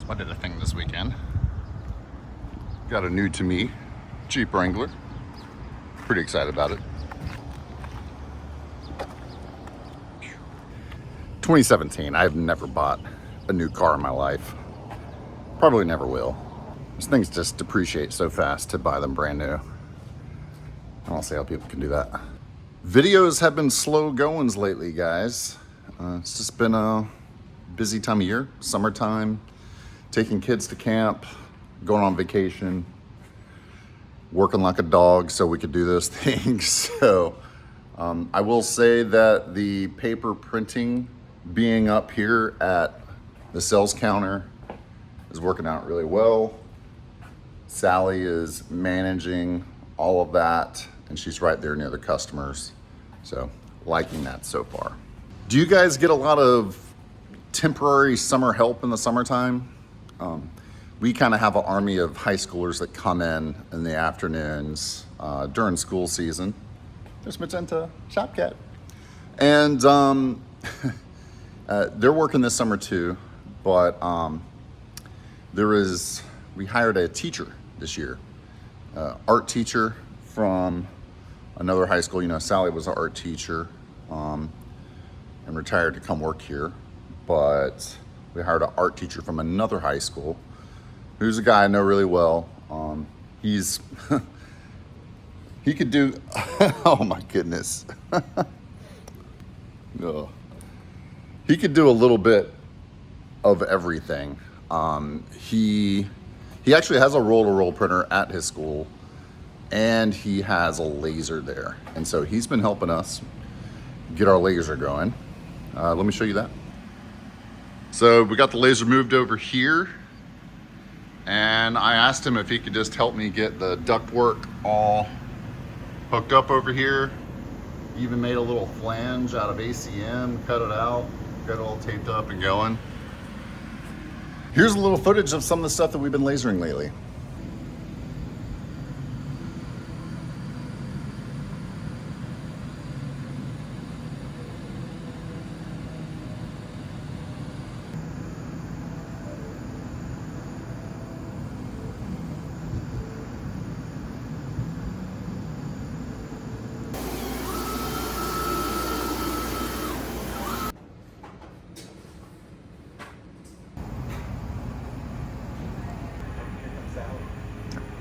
I did a thing this weekend. Got a new to me Jeep Wrangler. Pretty excited about it. 2017. I've never bought a new car in my life. Probably never will. These things just depreciate so fast to buy them brand new. I don't see how people can do that. Videos have been slow goings lately, guys. It's just been a busy time of year, summertime, taking kids to camp, going on vacation, working like a dog so we could do those things. So I will say that the paper printing being up here at the sales counter is working out really well. Sally is managing all of that, and she's right there near the customers. So liking that so far. Do you guys get a lot of temporary summer help in the summertime? We kind of have an army of high schoolers that come in the afternoons during school season. There's Magenta, Shopcat. And they're working this summer too, but we hired a teacher this year, art teacher from another high school. You know, Sally was an art teacher and retired to come work here, but we hired an art teacher from another high school who's a guy I know really well. He could do, oh my goodness. No. He could do a little bit of everything. He actually has a roll-to-roll printer at his school, and he has a laser there. And so he's been helping us get our laser going. Let me show you that. So we got the laser moved over here, and I asked him if he could just help me get the ductwork all hooked up over here. Even made a little flange out of ACM, cut it out, got it all taped up and going. Here's a little footage of some of the stuff that we've been lasering lately.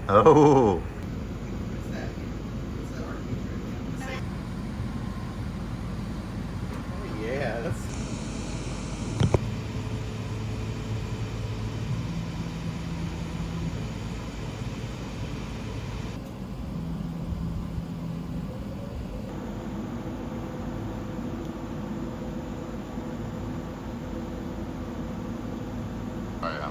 Oh. Yeah, that's... Oh yeah.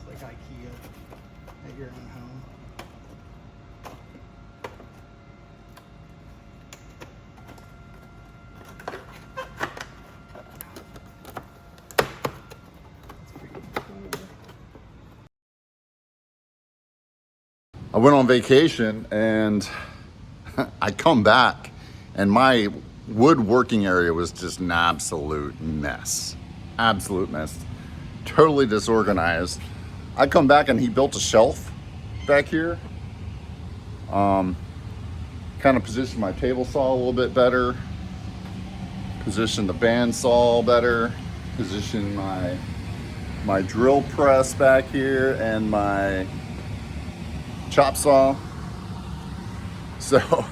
It's like IKEA at your own home. I went on vacation and I come back and my woodworking area was just an absolute mess. Absolute mess. Totally disorganized. I come back and he built a shelf back here. Kind of positioned my table saw a little bit better. Positioned the bandsaw better. Positioned my drill press back here and my chop saw. So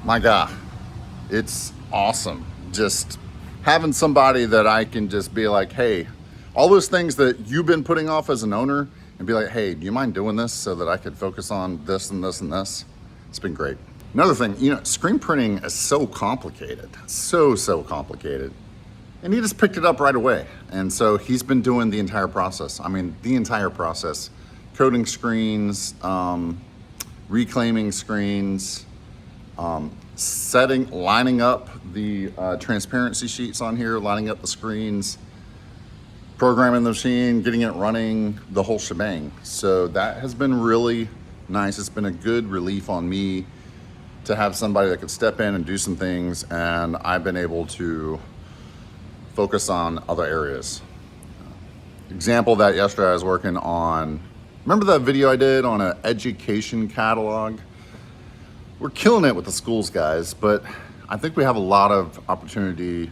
my God, it's awesome. Just having somebody that I can just be like, hey, all those things that you've been putting off as an owner, and be like, hey, do you mind doing this so that I could focus on this and this and this? It's been great. Another thing, you know, screen printing is so complicated, so complicated. And he just picked it up right away. And so he's been doing the entire process. I mean, the entire process. Coating screens, reclaiming screens, lining up the transparency sheets on here, lining up the screens, programming the machine, getting it running, the whole shebang. So that has been really nice. It's been a good relief on me to have somebody that could step in and do some things, and I've been able to focus on other areas. Example that yesterday I was working on, remember that video I did on an education catalog? We're killing it with the schools, guys, but I think we have a lot of opportunity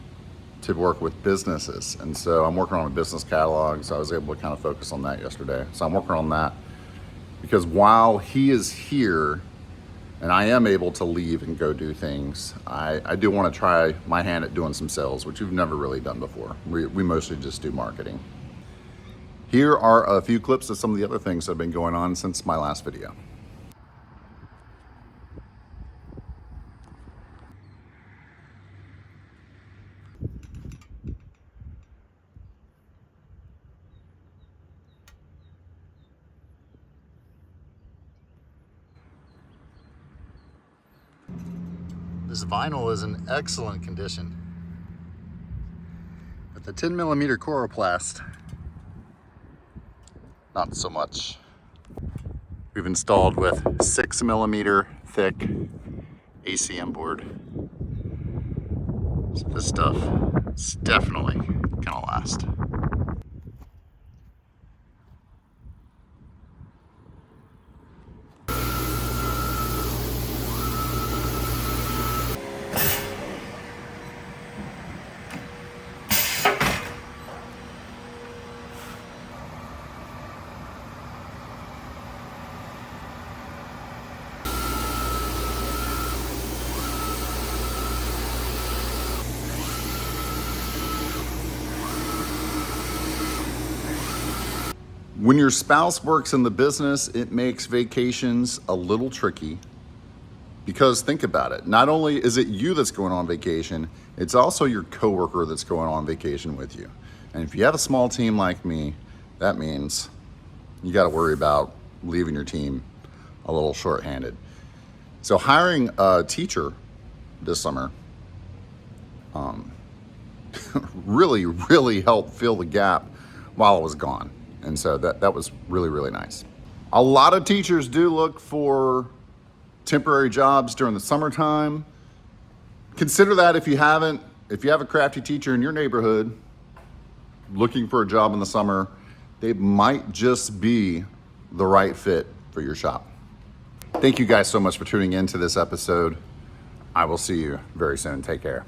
to work with businesses. And so I'm working on a business catalog, so I was able to kind of focus on that yesterday. So I'm working on that because while he is here and I am able to leave and go do things, I do want to try my hand at doing some sales, which we've never really done before. We mostly just do marketing. Here are a few clips of some of the other things that have been going on since my last video. This vinyl is in excellent condition. With the 10mm coroplast, not so much. We've installed with 6mm thick ACM board. So this stuff is definitely gonna last. When your spouse works in the business, it makes vacations a little tricky because think about it. Not only is it you that's going on vacation, it's also your coworker that's going on vacation with you. And if you have a small team like me, that means you got to worry about leaving your team a little shorthanded. So hiring a teacher this summer really helped fill the gap while I was gone. And so that was really nice. A lot of teachers do look for temporary jobs during the summertime. Consider that if you have a crafty teacher in your neighborhood looking for a job in the summer, they might just be the right fit for your shop. Thank you guys so much for tuning in to this episode. I will see you very soon. Take care.